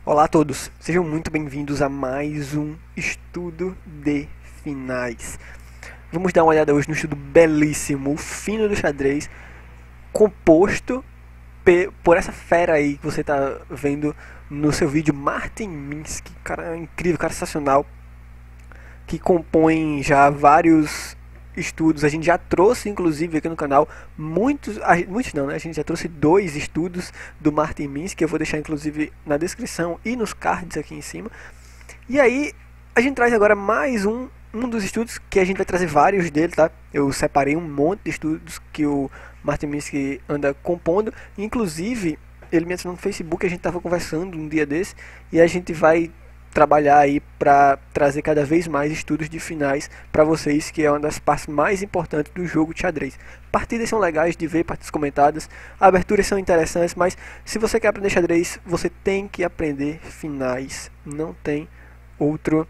Olá a todos, sejam muito bem-vindos a mais um estudo de finais. Vamos dar uma olhada hoje no estudo belíssimo, o fino do xadrez, composto por essa fera aí que você está vendo no seu vídeo, Martin Minsky, cara incrível, cara sensacional, que compõe já vários estudos. A gente já trouxe inclusive aqui no canal muitos não, né? A gente já trouxe 2 estudos do Martin Minsky, que eu vou deixar inclusive na descrição e nos cards aqui em cima. E aí a gente traz agora mais um dos estudos, que a gente vai trazer vários dele, tá? Eu separei um monte de estudos que o Martin Minsky anda compondo, inclusive ele me adicionou no Facebook, a gente estava conversando um dia desse, e a gente vai trabalhar aí para trazer cada vez mais estudos de finais para vocês, que é uma das partes mais importantes do jogo de xadrez. Partidas são legais de ver, partidas comentadas, aberturas são interessantes, mas se você quer aprender xadrez, você tem que aprender finais, não tem outro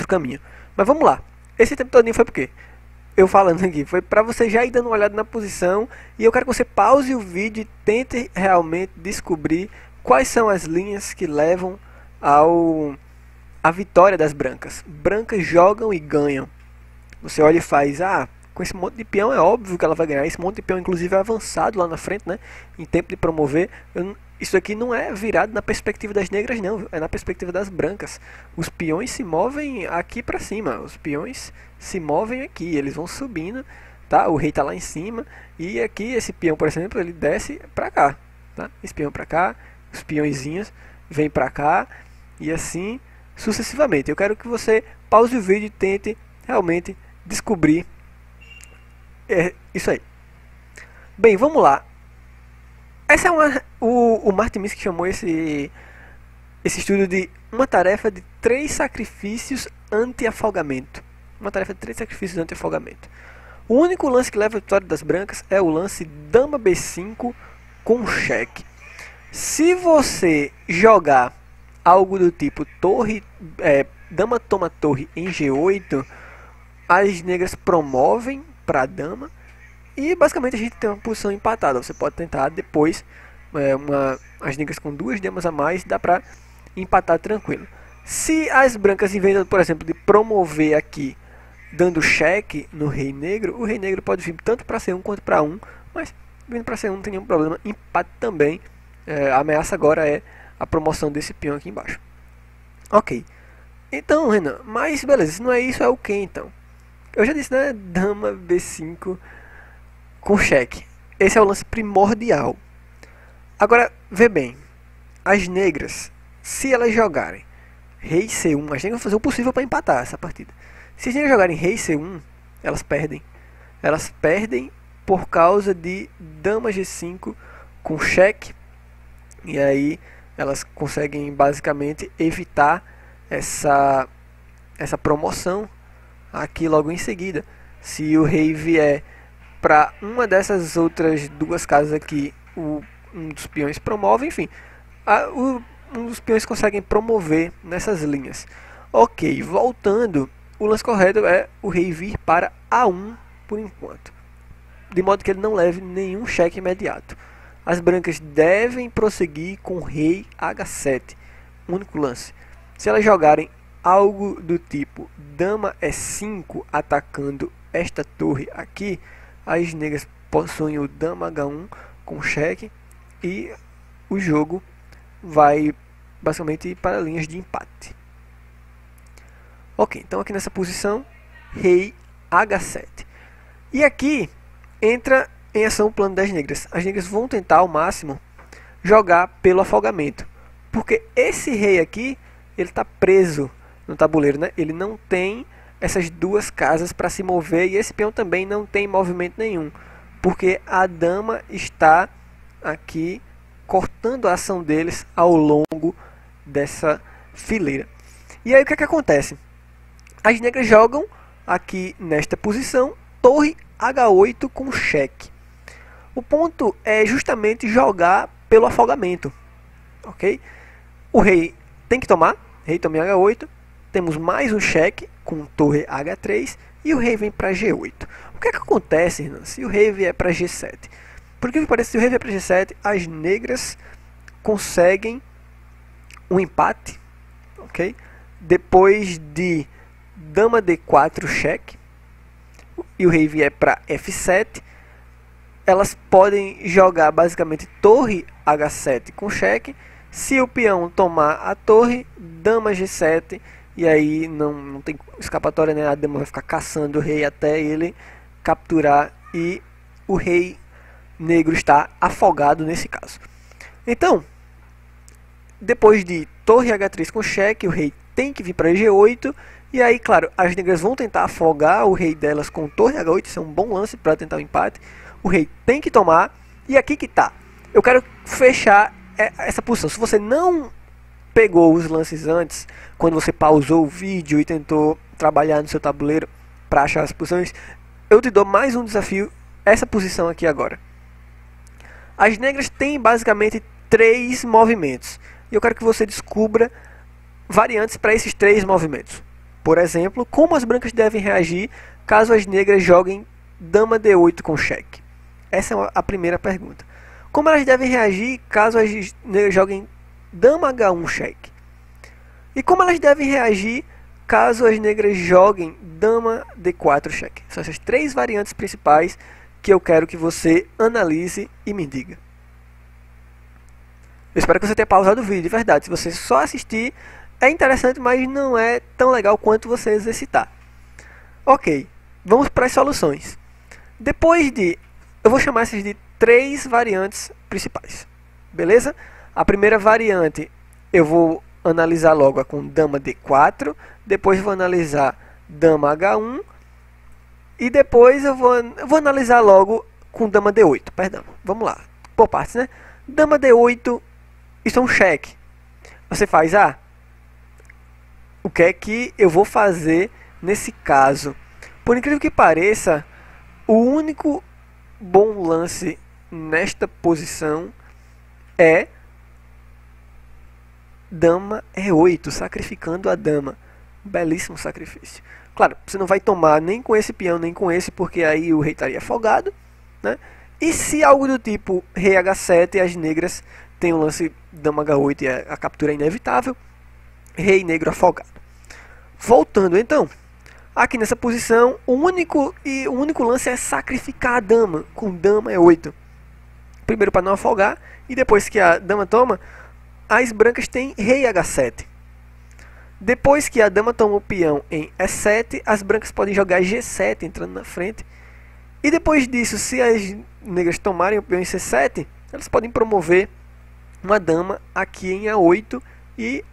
caminho. Mas vamos lá, esse tempo todinho foi por quê? Eu falando aqui, foi para você já ir dando uma olhada na posição, e eu quero que você pause o vídeo e tente realmente descobrir quais são as linhas que levam a vitória das brancas. Brancas jogam e ganham. Você olha e faz, com esse monte de peão é óbvio que ela vai ganhar. Esse monte de peão inclusive é avançado lá na frente, né? Em tempo de promover. Isso aqui não é virado na perspectiva das negras, não. É na perspectiva das brancas. Os peões se movem aqui para cima. Os peões se movem aqui. Eles vão subindo, tá? O rei tá lá em cima. E aqui esse peão, por exemplo, ele desce para cá, tá? Esse peão para cá. Os peõezinhos vêm para cá. E assim sucessivamente. Eu quero que você pause o vídeo e tente realmente descobrir isso aí. Bem, vamos lá. Essa é o Martin Minsky chamou esse estudo de uma tarefa de 3 sacrifícios anti-afogamento. Uma tarefa de 3 sacrifícios anti-afogamento. O único lance que leva a vitória das brancas é o lance dama b5 com cheque. Se você jogar algo do tipo dama toma torre em G8, as negras promovem para a dama e basicamente a gente tem uma posição empatada. Você pode tentar depois, as negras com 2 damas a mais, dá para empatar tranquilo. Se as brancas inventam, por exemplo, de promover aqui dando cheque no rei negro, o rei negro pode vir tanto para C1 quanto para 1, mas vindo para C1 não tem nenhum problema, empate também. A ameaça agora é a promoção desse peão aqui embaixo. Ok. Então, Renan, mas beleza, se não é isso, é o que então? Eu já disse, né? Dama B5 com cheque. Esse é o lance primordial. Agora, vê bem. As negras, se elas jogarem rei C1, as negras vão fazer o possível para empatar essa partida. Se as negras jogarem rei C1, elas perdem. Elas perdem por causa de dama G5 com cheque. E aí elas conseguem basicamente evitar essa promoção aqui logo em seguida. Se o rei vier para uma dessas outras 2 casas aqui, um dos peões promove, enfim, um dos peões conseguem promover nessas linhas. Ok, voltando, o lance correto é o rei vir para A1 por enquanto, de modo que ele não leve nenhum cheque imediato. As brancas devem prosseguir com rei H7, único lance. Se elas jogarem algo do tipo dama E5 atacando esta torre aqui, as negras possuem o dama H1 com cheque e o jogo vai basicamente para linhas de empate. Ok, então aqui nessa posição, rei H7. E aqui entra em ação o plano das negras. As negras vão tentar ao máximo jogar pelo afogamento, porque esse rei aqui, ele está preso no tabuleiro, né? Ele não tem essas 2 casas para se mover, e esse peão também não tem movimento nenhum, porque a dama está aqui cortando a ação deles ao longo dessa fileira. E aí o que é que acontece? As negras jogam aqui nesta posição torre H8 com cheque. O ponto é justamente jogar pelo afogamento, ok? O rei tem que tomar, rei toma em H8, temos mais um cheque com torre H3 e o rei vem para G8. O que é que acontece, Renan, se o rei vier para G7? Por que parece, se o rei vier para G7, as negras conseguem um empate, ok? Depois de dama D4 cheque e o rei vier para F7, elas podem jogar basicamente torre H7 com cheque. Se o peão tomar a torre, dama G7, e aí não tem escapatória, né? A dama vai ficar caçando o rei até ele capturar, e o rei negro está afogado nesse caso. Então, depois de torre H3 com cheque, o rei tem que vir para G8, e aí, claro, as negras vão tentar afogar o rei delas com torre H8, isso é um bom lance para tentar o empate. O rei tem que tomar, e aqui que tá. Eu quero fechar essa posição. Se você não pegou os lances antes, quando você pausou o vídeo e tentou trabalhar no seu tabuleiro para achar as posições, eu te dou mais um desafio, essa posição aqui agora. As negras têm basicamente 3 movimentos, e eu quero que você descubra variantes para esses 3 movimentos. Por exemplo, como as brancas devem reagir caso as negras joguem dama D8 com cheque. Essa é a primeira pergunta. Como elas devem reagir caso as negras joguem dama H1 cheque? E como elas devem reagir caso as negras joguem dama D4 cheque? São essas 3 variantes principais que eu quero que você analise e me diga. Eu espero que você tenha pausado o vídeo, de verdade. Se você só assistir, é interessante, mas não é tão legal quanto você exercitar. Ok, vamos para as soluções. Depois de... eu vou chamar essas de 3 variantes principais. Beleza? A primeira variante eu vou analisar logo com dama D4. Depois vou analisar dama H1. E depois eu vou analisar logo com dama D8. Perdão, vamos lá. Por partes, né? Dama D8, isso é um cheque. Você faz, o que é que eu vou fazer nesse caso? Por incrível que pareça, o único bom lance nesta posição é dama E8, sacrificando a dama. Belíssimo sacrifício. Claro, você não vai tomar nem com esse peão, nem com esse, porque aí o rei estaria afogado, né? E se algo do tipo rei H7 e as negras tem o lance dama H8 e a captura é inevitável, rei negro afogado. Voltando então, aqui nessa posição, o único lance é sacrificar a dama com dama E8. Primeiro para não afogar, e depois que a dama toma, as brancas têm rei H7. Depois que a dama toma o peão em E7, as brancas podem jogar G7 entrando na frente. E depois disso, se as negras tomarem o peão em C7, elas podem promover uma dama aqui em A8, e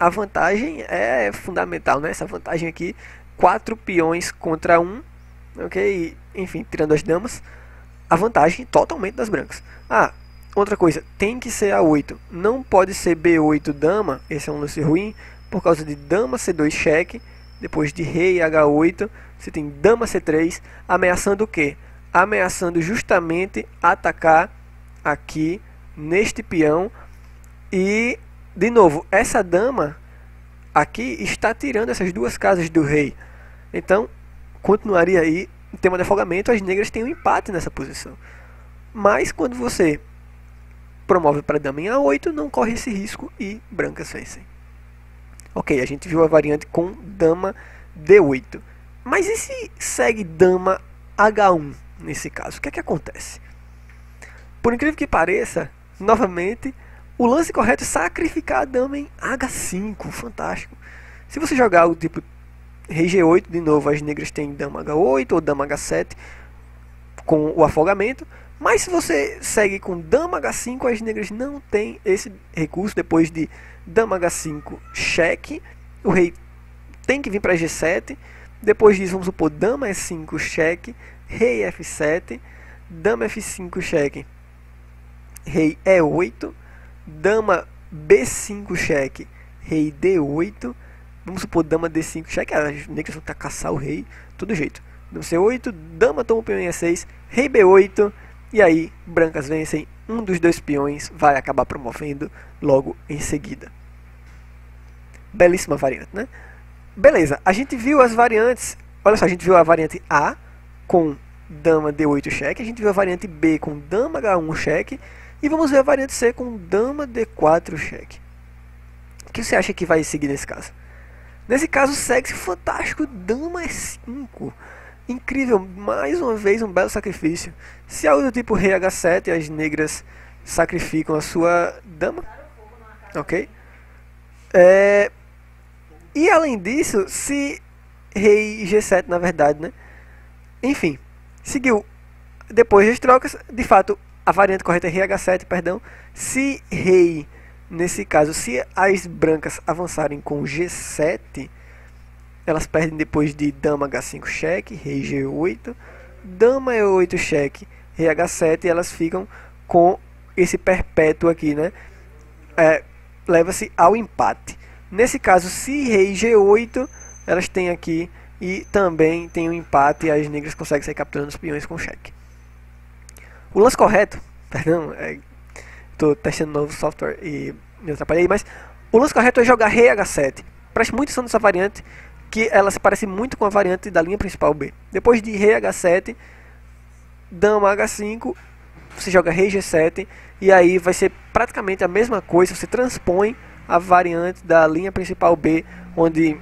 a vantagem é fundamental, né? Essa vantagem aqui, 4 peões contra 1, ok? Enfim, tirando as damas, a vantagem totalmente das brancas. Outra coisa, tem que ser A8, não pode ser B8 dama, esse é um lance ruim, por causa de dama C2 cheque, depois de rei H8, você tem dama C3, ameaçando o quê? Ameaçando justamente atacar aqui neste peão. E, de novo, essa dama aqui está tirando essas 2 casas do rei. Então, continuaria aí o tema de afogamento, as negras têm um empate nessa posição. Mas, quando você promove para dama em A8, não corre esse risco e brancas vencem. Ok, a gente viu a variante com dama D8. Mas e se segue dama H1 nesse caso? O que é que acontece? Por incrível que pareça, novamente, o lance correto é sacrificar a dama em H5. Fantástico. Se você jogar o tipo rei G8, de novo, as negras têm dama H8 ou dama H7 com o afogamento. Mas se você segue com dama H5, as negras não têm esse recurso. Depois de dama H5 cheque, o rei tem que vir para G7. Depois disso, vamos supor, dama E5 cheque, rei F7, dama F5 cheque, rei E8, dama B5 cheque, rei D8, vamos supor, dama D5 cheque, as negras vão tentar caçar o rei, todo jeito. Dama C8, dama toma o peão em E6, rei B8, e aí brancas vencem, um dos 2 peões vai acabar promovendo logo em seguida. Belíssima variante, né? Beleza, a gente viu as variantes, olha só, a gente viu a variante A com dama D8 cheque, a gente viu a variante B com dama H1 cheque, e vamos ver a variante C com dama D4 cheque. que você acha que vai seguir nesse caso? Nesse caso, segue-se fantástico, dama E5. Incrível, mais uma vez um belo sacrifício. Se algo do tipo rei H7, as negras sacrificam a sua dama. Ok? E além disso, se rei G7 na verdade, né? Enfim, seguiu. Depois das trocas, de fato, a variante correta é rei H7, perdão. Se rei, nesse caso, se as brancas avançarem com G7, elas perdem depois de dama H5 cheque, rei G8, dama E8 cheque, rei H7, e elas ficam com esse perpétuo aqui, né? Leva-se ao empate. Nesse caso, se rei G8, elas têm aqui e também tem um empate e as negras conseguem sair capturando os peões com cheque. O lance correto, perdão, estou testando novo software e me atrapalhei, mas o lance correto é jogar rei H7. Preste muito atenção nessa variante, que ela se parece muito com a variante da linha principal B. Depois de rei H7, dama H5, você joga rei G7 e aí vai ser praticamente a mesma coisa, você transpõe a variante da linha principal B, onde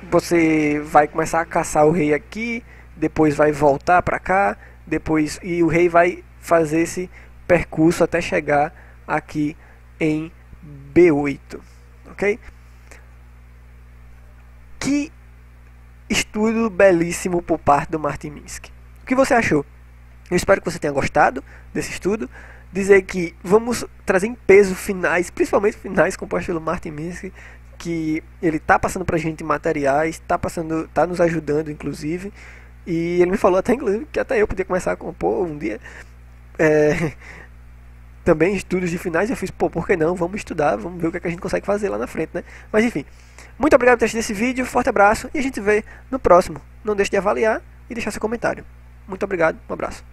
você vai começar a caçar o rei aqui, depois vai voltar para cá, depois e o rei vai fazer esse percurso até chegar aqui em B8, ok? Que estudo belíssimo por parte do Martin Minsky. O que você achou? Eu espero que você tenha gostado desse estudo. Dizer que vamos trazer em peso finais, principalmente finais compostos pelo Martin Minsky, que ele está passando para a gente materiais, está nos ajudando inclusive, e ele me falou até inclusive que até eu podia começar a compor um dia também estudos de finais. Eu fiz, por que não? Vamos estudar, vamos ver o que, é que a gente consegue fazer lá na frente, né? Mas enfim, muito obrigado por ter assistido esse vídeo, forte abraço e a gente se vê no próximo. Não deixe de avaliar e deixar seu comentário. Muito obrigado, um abraço.